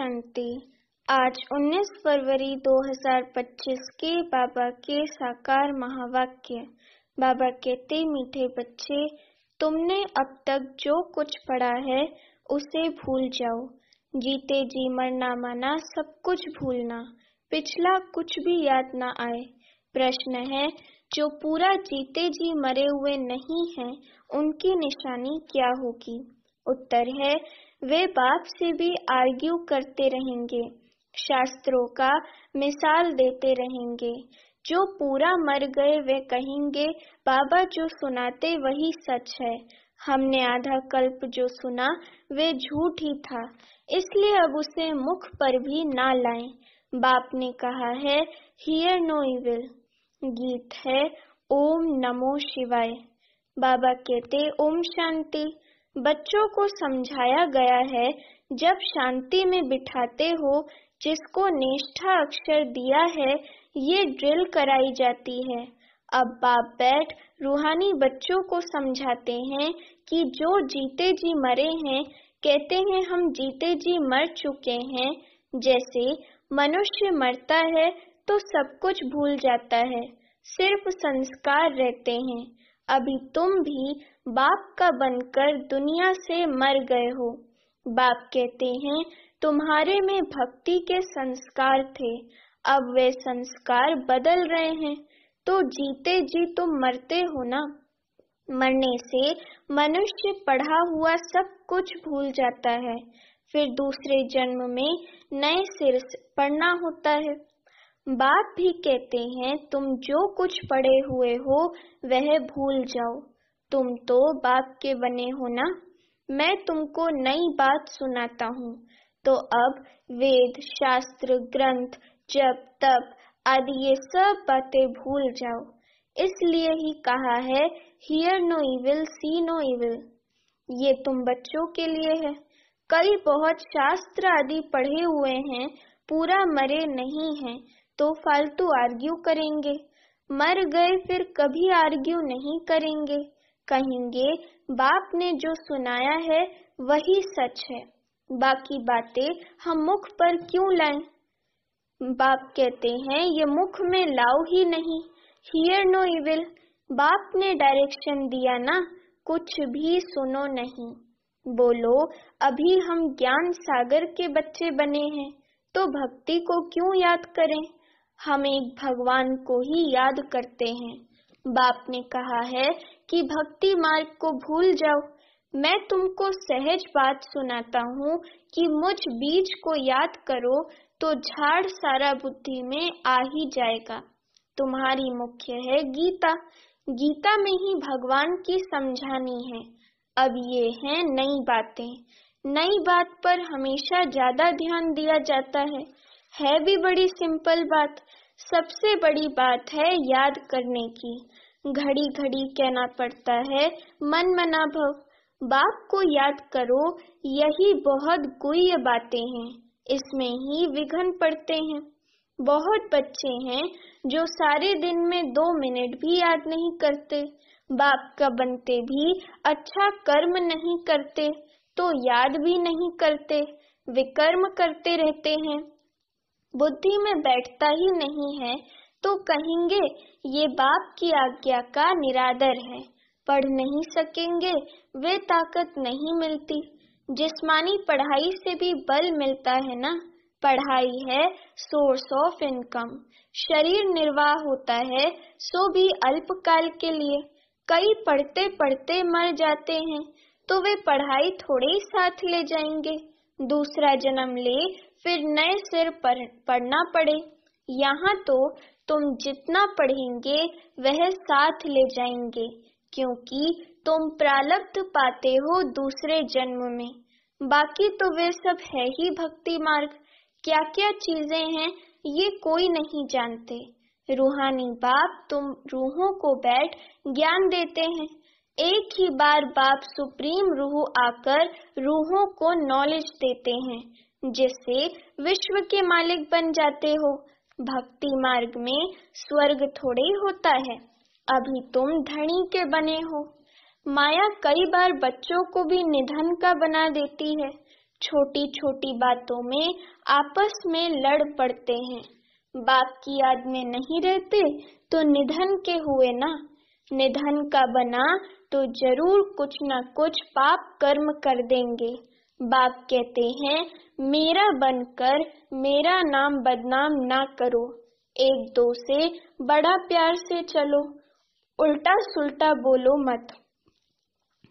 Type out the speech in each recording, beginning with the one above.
शांति। आज 19 फरवरी 2025 के बाबा के साकार महावाक्य। बाबा कहते, मीठे बच्चे, तुमने अब तक जो कुछ पढ़ा है उसे भूल जाओ। जीते जी मरना माना सब कुछ भूलना, पिछला कुछ भी याद ना आए। प्रश्न है, जो पूरा जीते जी मरे हुए नहीं हैं, उनकी निशानी क्या होगी? उत्तर है, वे बाप से भी आर्ग्यू करते रहेंगे, शास्त्रों का मिसाल देते रहेंगे। जो पूरा मर गए वे कहेंगे, बाबा जो सुनाते वही सच है, हमने आधा कल्प जो सुना वे झूठ ही था, इसलिए अब उसे मुख पर भी ना लाएं। बाप ने कहा है, हियर नो इविल। गीत है, ओम नमो शिवाय। बाबा कहते, ओम शांति। बच्चों को समझाया गया है, जब शांति में बिठाते हो, जिसको निष्ठा अक्षर दिया है, ये ड्रिल कराई जाती है। अब बाप बैठ रूहानी बच्चों को समझाते हैं कि जो जीते जी मरे हैं, कहते हैं हम जीते जी मर चुके हैं। जैसे मनुष्य मरता है तो सब कुछ भूल जाता है, सिर्फ संस्कार रहते हैं। अभी तुम भी बाप का बनकर दुनिया से मर गए हो। बाप कहते हैं, तुम्हारे में भक्ति के संस्कार थे, अब वे संस्कार बदल रहे हैं, तो जीते जी तुम मरते हो ना। मरने से मनुष्य पढ़ा हुआ सब कुछ भूल जाता है, फिर दूसरे जन्म में नए सिर से पढ़ना होता है। बाप भी कहते हैं, तुम जो कुछ पढ़े हुए हो वह भूल जाओ, तुम तो बाप के बने हो ना। मैं तुमको नई बात सुनाता हूँ, तो अब वेद, शास्त्र, ग्रंथ, जप, तप आदि ये सब बातें भूल जाओ। इसलिए ही कहा है, hear no evil, see no evil. ये तुम बच्चों के लिए है। कई बहुत शास्त्र आदि पढ़े हुए हैं, पूरा मरे नहीं हैं, तो फालतू आर्ग्यू करेंगे। मर गए फिर कभी आर्ग्यू नहीं करेंगे, कहेंगे बाप ने जो सुनाया है वही सच है, बाकी बातें हम मुख पर क्यों लाएं? बाप कहते हैं, ये मुख में लाओ ही नहीं। Hear no evil. बाप ने डायरेक्शन दिया ना, कुछ भी सुनो नहीं। बोलो, अभी हम ज्ञान सागर के बच्चे बने हैं, तो भक्ति को क्यों याद करें? हम एक भगवान को ही याद करते हैं। बाप ने कहा है कि भक्ति मार्ग को भूल जाओ। मैं तुमको सहज बात सुनाता हूँ कि मुझ बीज को याद करो तो झाड़ सारा बुद्धि में आ ही जाएगा। तुम्हारी मुख्य है गीता, गीता में ही भगवान की समझानी है। अब ये हैं नई बातें। नई बात पर हमेशा ज्यादा ध्यान दिया जाता है भी बड़ी सिंपल बात। सबसे बड़ी बात है याद करने की। घड़ी घड़ी कहना पड़ता है, मन मना भव। बाप को याद करो, यही बहुत गुह्य बातें हैं, इसमें ही विघ्न पड़ते हैं। बहुत बच्चे हैं जो सारे दिन में 2 मिनट भी याद नहीं करते। बाप का बनते भी अच्छा कर्म नहीं करते, तो याद भी नहीं करते, विकर्म करते रहते हैं। बुद्धि में बैठता ही नहीं है, तो कहेंगे ये बाप की आज्ञा का निरादर है, पढ़ नहीं सकेंगे, वे ताकत नहीं मिलती। जिस्मानी पढ़ाई से भी बल मिलता है ना। पढ़ाई है सोर्स ऑफ इनकम, शरीर निर्वाह होता है, सो भी अल्पकाल के लिए। कई पढ़ते पढ़ते मर जाते हैं, तो वे पढ़ाई थोड़े ही साथ ले जाएंगे। दूसरा जन्म ले, फिर नए सिर पर पढ़ना पड़े। यहाँ तो तुम जितना पढ़ेंगे वह साथ ले जाएंगे, क्योंकि तुम प्रारब्ध पाते हो दूसरे जन्म में। बाकी तो वे सब है ही भक्ति मार्ग। क्या क्या चीजें हैं ये कोई नहीं जानते। रूहानी बाप तुम रूहों को बैठ ज्ञान देते हैं। एक ही बार बाप सुप्रीम रूह आकर रूहों को नॉलेज देते हैं, जिससे विश्व के मालिक बन जाते हो। भक्ति मार्ग में स्वर्ग थोड़े ही होता है, अभी तुम धनी के बने हो। माया कई बार बच्चों को भी निधन का बना देती है। छोटी छोटी बातों में आपस में लड़ पड़ते हैं। बाप की याद में नहीं रहते तो निधन के हुए ना। निधन का बना तो जरूर कुछ न कुछ पाप कर्म कर देंगे। बाप कहते हैं मेरा बनकर मेरा नाम बदनाम ना करो, एक दो से बड़ा प्यार से चलो, उल्टा सुल्टा बोलो मत।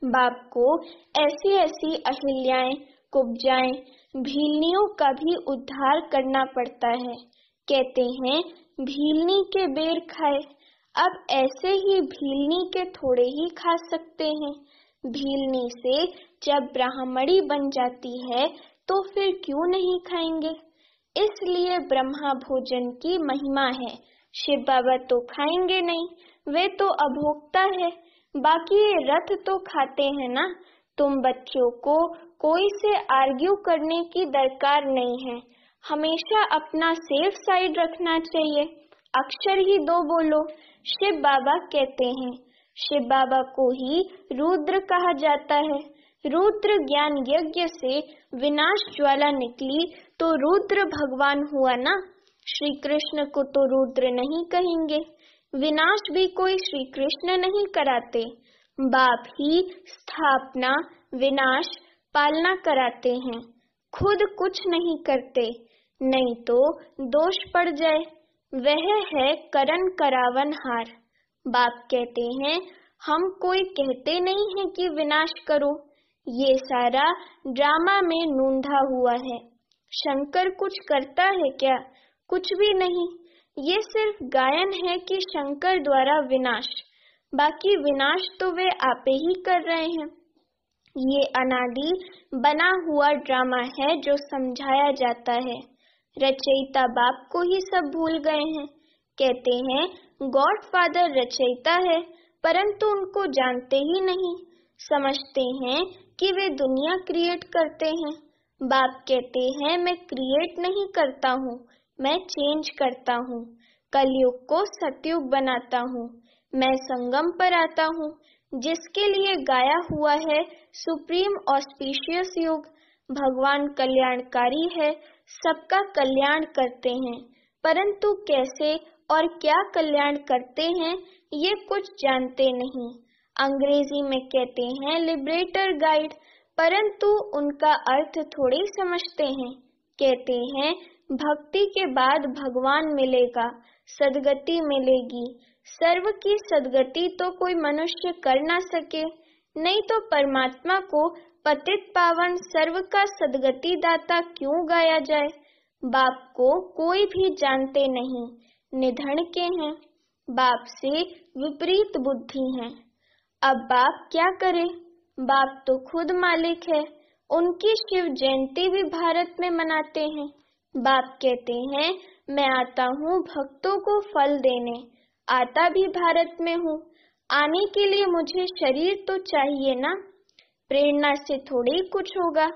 बाप को ऐसी ऐसी अहिल्याएं, कुब्जाएं, भीलनियों का भी उद्धार करना पड़ता है। कहते हैं भीलनी के बेर खाए, अब ऐसे ही भीलनी के थोड़े ही खा सकते हैं। भीलनी से जब ब्राह्मणी बन जाती है तो फिर क्यों नहीं खाएंगे। इसलिए ब्रह्मा भोजन की महिमा है। शिव बाबा तो खाएंगे नहीं, वे तो अभोक्ता है। बाकी ये रथ तो खाते हैं ना। तुम बच्चों को कोई से आर्ग्यू करने की दरकार नहीं है। हमेशा अपना सेफ साइड रखना चाहिए। अक्षर ही दो बोलो। शिव बाबा कहते हैं। शिव बाबा को ही रुद्र कहा जाता है। रुद्र ज्ञान यज्ञ से विनाश ज्वाला निकली तो रुद्र भगवान हुआ ना। श्री कृष्ण को तो रुद्र नहीं कहेंगे। विनाश भी कोई श्री कृष्ण नहीं कराते। बाप ही स्थापना, विनाश, पालना कराते हैं, खुद कुछ नहीं करते, नहीं तो दोष पड़ जाए। वह है करन करावन हार। बाप कहते हैं हम कोई कहते नहीं है कि विनाश करो, ये सारा ड्रामा में नूंधा हुआ है। शंकर कुछ करता है क्या? कुछ भी नहीं। ये सिर्फ गायन है कि शंकर द्वारा विनाश, बाकी विनाश तो वे आपे ही कर रहे हैं। ये अनादि बना हुआ ड्रामा है जो समझाया जाता है। रचयिता बाप को ही सब भूल गए हैं। कहते हैं गॉड फादर रचयिता है, परंतु उनको जानते ही नहीं। समझते हैं कि वे दुनिया क्रिएट करते हैं। बाप कहते हैं मैं क्रिएट नहीं करता हूँ, मैं चेंज करता हूँ। कलयुग को सतयुग बनाता हूँ। मैं संगम पर आता हूँ, जिसके लिए गाया हुआ है सुप्रीम ऑस्पिशियस युग। भगवान कल्याणकारी है, सबका कल्याण करते हैं, परंतु कैसे और क्या कल्याण करते हैं ये कुछ जानते नहीं। अंग्रेजी में कहते हैं लिबरेटर गाइड, परंतु उनका अर्थ थोड़ी समझते हैं। कहते हैं भक्ति के बाद भगवान मिलेगा, सदगति मिलेगी। सर्व की सदगति तो कोई मनुष्य कर ना सके, नहीं तो परमात्मा को पतित पावन सर्व का सदगति दाता क्यों गाया जाए। बाप को कोई भी जानते नहीं, निधन के हैं, बाप से विपरीत बुद्धि हैं। अब बाप क्या करे? बाप तो खुद मालिक है। उनकी शिव जयंती भी भारत में मनाते हैं। बाप कहते हैं मैं आता हूँ भक्तों को फल देने, आता भी भारत में हूँ। आने के लिए मुझे शरीर तो चाहिए ना। प्रेरणा से थोड़ी कुछ होगा।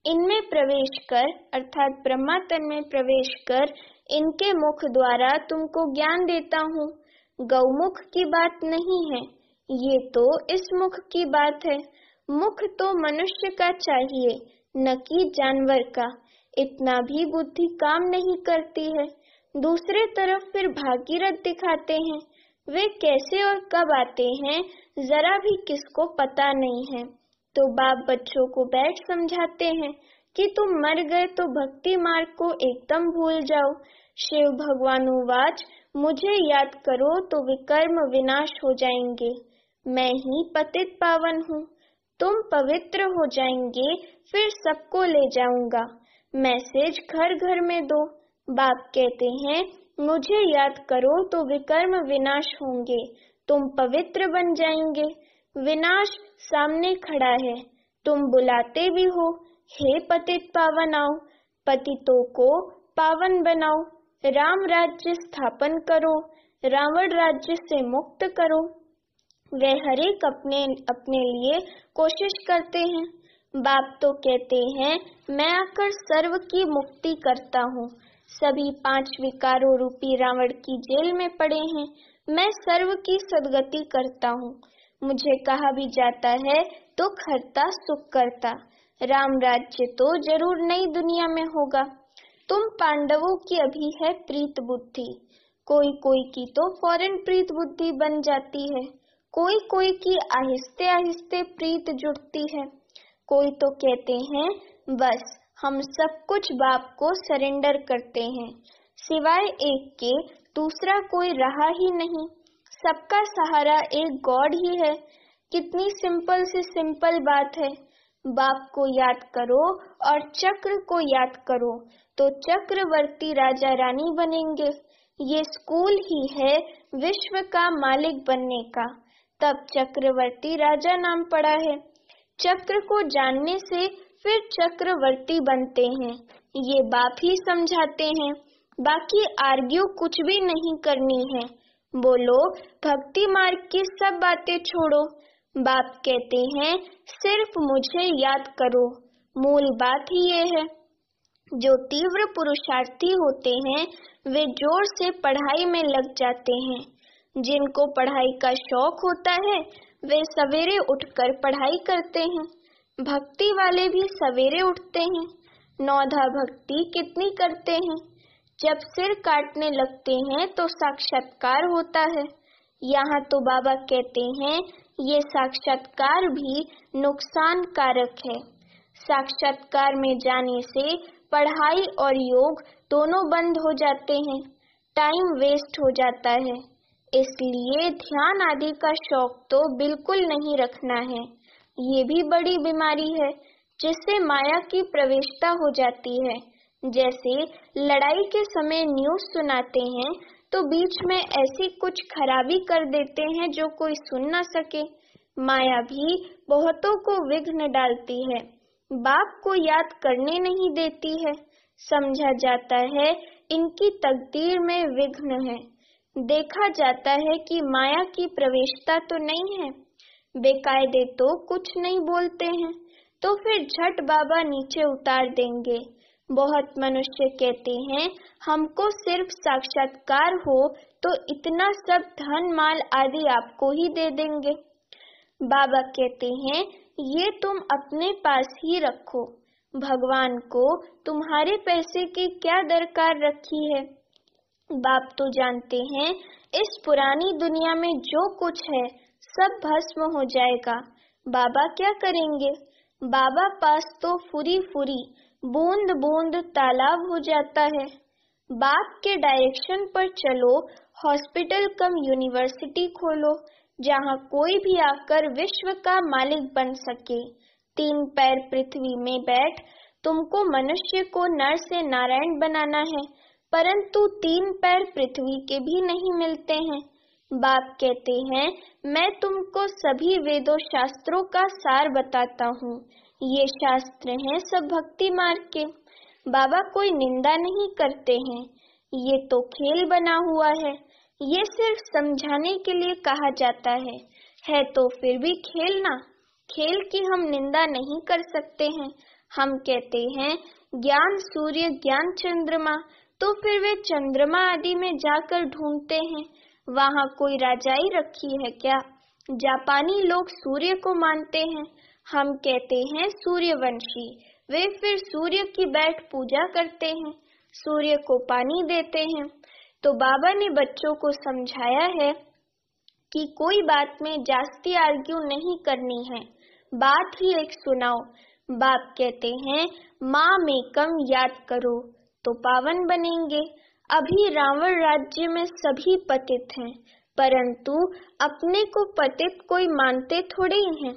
इनमें प्रवेश कर अर्थात ब्रह्मा तन में प्रवेश कर इनके मुख द्वारा तुमको ज्ञान देता हूँ। गौमुख की बात नहीं है, ये तो इस मुख की बात है। मुख तो मनुष्य का चाहिए, न कि जानवर का। इतना भी बुद्धि काम नहीं करती है। दूसरे तरफ फिर भागीरथ दिखाते हैं। वे कैसे और कब आते हैं जरा भी किसको पता नहीं है। तो बाप बच्चों को बैठ समझाते हैं कि तुम मर गए तो भक्ति मार्ग को एकदम भूल जाओ। शिव भगवानुवाच मुझे याद करो तो विकर्म विनाश हो जाएंगे। मैं ही पतित पावन हूँ, तुम पवित्र हो जाएंगे, फिर सबको ले जाऊंगा। मैसेज घर घर में दो। बाप कहते हैं मुझे याद करो तो विकर्म विनाश होंगे, तुम पवित्र बन जाएंगे। विनाश सामने खड़ा है, तुम बुलाते भी हो, हे पतित पावन आओ, पतितों को पावन बनाओ, राम राज्य स्थापन करो, रावण राज्य से मुक्त करो। वे हर एक अपने अपने लिए कोशिश करते हैं। बाप तो कहते हैं मैं आकर सर्व की मुक्ति करता हूँ। सभी 5 विकारों रूपी रावण की जेल में पड़े हैं, मैं सर्व की सदगति करता हूँ। मुझे कहा भी जाता है दुख हरता सुख करता। राम राज्य तो जरूर नई दुनिया में होगा। तुम पांडवों की अभी है प्रीत बुद्धि, कोई कोई की तो फौरन प्रीत बुद्धि बन जाती है, कोई कोई की आहिस्ते आहिस्ते प्रीत जुड़ती है। कोई तो कहते हैं बस हम सब कुछ बाप को सरेंडर करते हैं, सिवाय एक के दूसरा कोई रहा ही नहीं, सबका सहारा एक गॉड ही है। कितनी सिंपल से सिंपल बात है। बाप को याद करो और चक्र को याद करो तो चक्रवर्ती राजा रानी बनेंगे। ये स्कूल ही है विश्व का मालिक बनने का, तब चक्रवर्ती राजा नाम पड़ा है। चक्र को जानने से फिर चक्रवर्ती बनते हैं, ये बाप ही समझाते हैं। बाकी आर्ग्यू कुछ भी नहीं करनी है। बोलो भक्ति मार्ग की सब बातें छोड़ो। बाप कहते हैं सिर्फ मुझे याद करो। मूल बात ही ये है। जो तीव्र पुरुषार्थी होते हैं वे जोर से पढ़ाई में लग जाते हैं। जिनको पढ़ाई का शौक होता है वे सवेरे उठकर पढ़ाई करते हैं। भक्ति वाले भी सवेरे उठते हैं। नौधा भक्ति कितनी करते हैं। जब सिर काटने लगते हैं तो साक्षात्कार होता है। यहाँ तो बाबा कहते हैं ये साक्षात्कार भी नुकसान कारक है। साक्षात्कार में जाने से पढ़ाई और योग दोनों बंद हो जाते हैं, टाइम वेस्ट हो जाता है। इसलिए ध्यान आदि का शौक तो बिल्कुल नहीं रखना है। ये भी बड़ी बीमारी है जिससे माया की प्रवेशता हो जाती है। जैसे लड़ाई के समय न्यूज़ सुनाते हैं तो बीच में ऐसी कुछ खराबी कर देते हैं जो कोई सुन ना सके। माया भी बहुतों को विघ्न डालती है, बाप को याद करने नहीं देती है। समझा जाता है इनकी तकदीर में विघ्न है। देखा जाता है कि माया की प्रवेशता तो नहीं है। बेकायदे तो कुछ नहीं बोलते हैं तो फिर झट बाबा नीचे उतार देंगे। बहुत मनुष्य कहते हैं हमको सिर्फ साक्षात्कार हो तो इतना सब धन माल आदि आपको ही दे देंगे। बाबा कहते हैं ये तुम अपने पास ही रखो, भगवान को तुम्हारे पैसे की क्या दरकार रखी है। बाप तो जानते हैं इस पुरानी दुनिया में जो कुछ है सब भस्म हो जाएगा। बाबा क्या करेंगे। बाबा पास तो फुरी फुरी बूंद बूंद तालाब हो जाता है। बाप के डायरेक्शन पर चलो, हॉस्पिटल कम यूनिवर्सिटी खोलो जहाँ कोई भी आकर विश्व का मालिक बन सके। 3 पैर पृथ्वी में बैठ तुमको मनुष्य को नर से नारायण बनाना है, परंतु 3 पैर पृथ्वी के भी नहीं मिलते हैं। बाप कहते हैं मैं तुमको सभी वेदों शास्त्रों का सार बताता हूँ। ये शास्त्र हैं सब भक्ति मार्ग के। बाबा कोई निंदा नहीं करते हैं। ये तो खेल बना हुआ है। ये सिर्फ समझाने के लिए कहा जाता है तो फिर भी खेल ना। खेल की हम निंदा नहीं कर सकते हैं। हम कहते हैं ज्ञान सूर्य ज्ञान चंद्रमा, तो फिर वे चंद्रमा आदि में जाकर ढूंढते हैं वहाँ कोई राजाई रखी है क्या। जापानी लोग सूर्य को मानते हैं। हम कहते हैं सूर्यवंशी, वे फिर सूर्य की बैठ पूजा करते हैं, सूर्य को पानी देते हैं। तो बाबा ने बच्चों को समझाया है कि कोई बात में जास्ती आर्ग्यू नहीं करनी है, बात ही एक सुनाओ। बाप कहते हैं माँ में कम याद करो तो पावन बनेंगे। अभी रावण राज्य में सभी पतित हैं, परंतु अपने को पतित कोई मानते थोड़े ही हैं।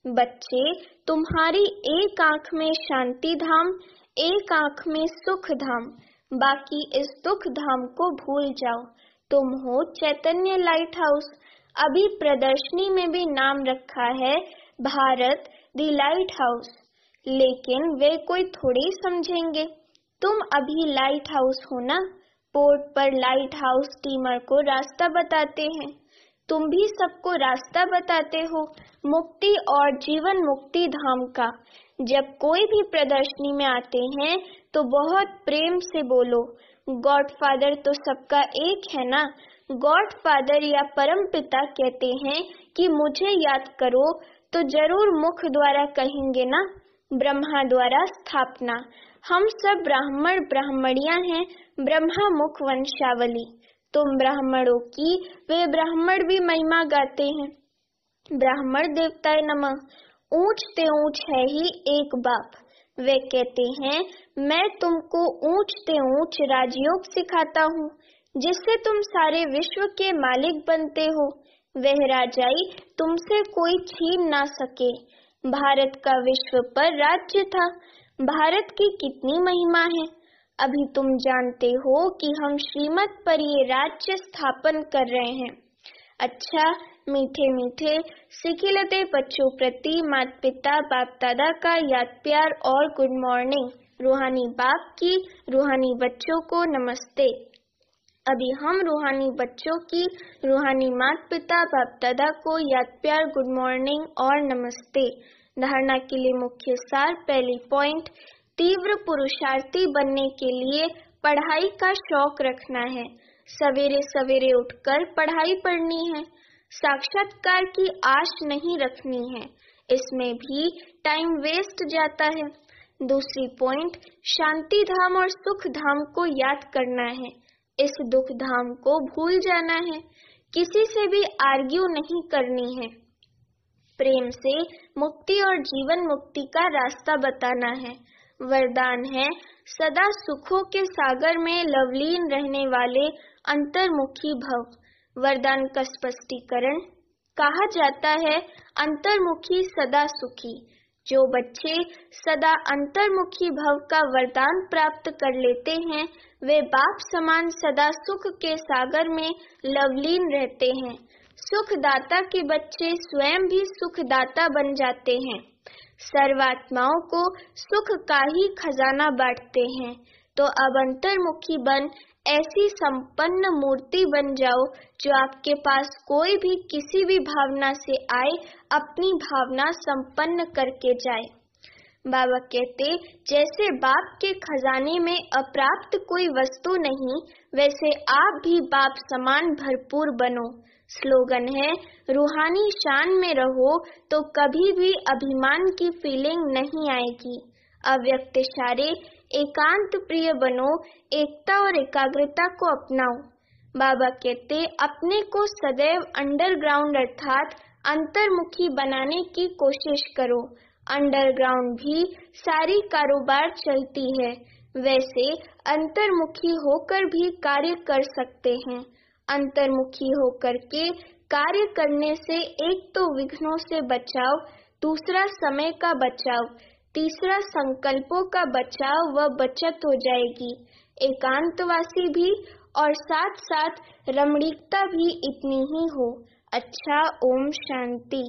बच्चे तुम्हारी एक आंख में शांति धाम, एक आंख में सुख धाम, बाकी इस दुख धाम को भूल जाओ। तुम हो चैतन्य लाइट हाउस। अभी प्रदर्शनी में भी नाम रखा है भारत द लाइट हाउस, लेकिन वे कोई थोड़ी समझेंगे। तुम अभी लाइट हाउस हो ना। पोर्ट पर लाइट हाउस स्टीमर को रास्ता बताते हैं। तुम भी सबको रास्ता बताते हो मुक्ति और जीवन मुक्ति धाम का। जब कोई भी प्रदर्शनी में आते हैं तो बहुत प्रेम से बोलो गॉड फादर तो सबका एक है ना। गॉड फादर या परम पिता कहते हैं कि मुझे याद करो तो जरूर मुख द्वारा कहेंगे ना। ब्रह्मा द्वारा स्थापना। हम सब ब्राह्मण ब्राह्मणियां हैं, ब्रह्मा मुख वंशावली। तुम ब्राह्मणों की वे ब्राह्मण भी महिमा गाते हैं। ब्राह्मण देवताए नमः। ऊंच ते ऊंच है ही एक बाप। वे कहते हैं मैं तुमको ऊंच ते ऊंच राजयोग सिखाता हूँ, जिससे तुम सारे विश्व के मालिक बनते हो। वह राजाई तुमसे कोई छीन ना सके। भारत का विश्व पर राज्य था। भारत की कितनी महिमा है। अभी तुम जानते हो कि हम श्रीमत पर ये राज्य स्थापन कर रहे हैं। अच्छा, मीठे मीठे सिखिलते बच्चों प्रति माता पिता बाप दादा का याद प्यार और गुड मॉर्निंग। रूहानी बाप की रूहानी बच्चों को नमस्ते। अभी हम रूहानी बच्चों की रूहानी माता पिता बाप दादा को याद प्यार गुड मॉर्निंग और नमस्ते। धारणा के लिए मुख्य सार। पहली पॉइंट, तीव्र पुरुषार्थी बनने के लिए पढ़ाई का शौक रखना है। सवेरे सवेरे उठकर पढ़ाई पढ़नी है। साक्षात्कार की आश नहीं रखनी है, इसमें भी टाइम वेस्ट जाता है। दूसरी पॉइंट, शांति धाम और सुख धाम को याद करना है। इस दुख धाम को भूल जाना है। किसी से भी आर्ग्यू नहीं करनी है। प्रेम से मुक्ति और जीवन मुक्ति का रास्ता बताना है। वरदान है सदा सुखों के सागर में लवलीन रहने वाले अंतर्मुखी भव। वरदान का स्पष्टीकरण। कहा जाता है अंतर्मुखी सदा सुखी। जो बच्चे सदा अंतर्मुखी भव का वरदान प्राप्त कर लेते हैं, वे बाप समान सदा सुख के सागर में लवलीन रहते हैं। सुखदाता के बच्चे स्वयं भी सुखदाता बन जाते हैं। सर्वात्माओं को सुख का ही खजाना बांटते हैं। तो अब अंतर्मुखी बन ऐसी संपन्न मूर्ति बन जाओ जो आपके पास कोई भी किसी भी भावना से आए अपनी भावना संपन्न करके जाए। बाबा कहते जैसे बाप के खजाने में अप्राप्त कोई वस्तु नहीं, वैसे आप भी बाप समान भरपूर बनो। स्लोगन है रूहानी शान में रहो तो कभी भी अभिमान की फीलिंग नहीं आएगी। अव्यक्त इशारे एकांत प्रिय बनो, एकता और एकाग्रता को अपनाओ। बाबा कहते अपने को सदैव अंडरग्राउंड अर्थात अंतर्मुखी बनाने की कोशिश करो। अंडरग्राउंड भी सारी कारोबार चलती है, वैसे अंतर्मुखी होकर भी कार्य कर सकते हैं। अंतर्मुखी होकर के कार्य करने से एक तो विघ्नों से बचाव, दूसरा समय का बचाव, तीसरा संकल्पों का बचाव व बचत हो जाएगी। एकांतवासी भी और साथ साथ रमणीकता भी इतनी ही हो। अच्छा, ओम शांति।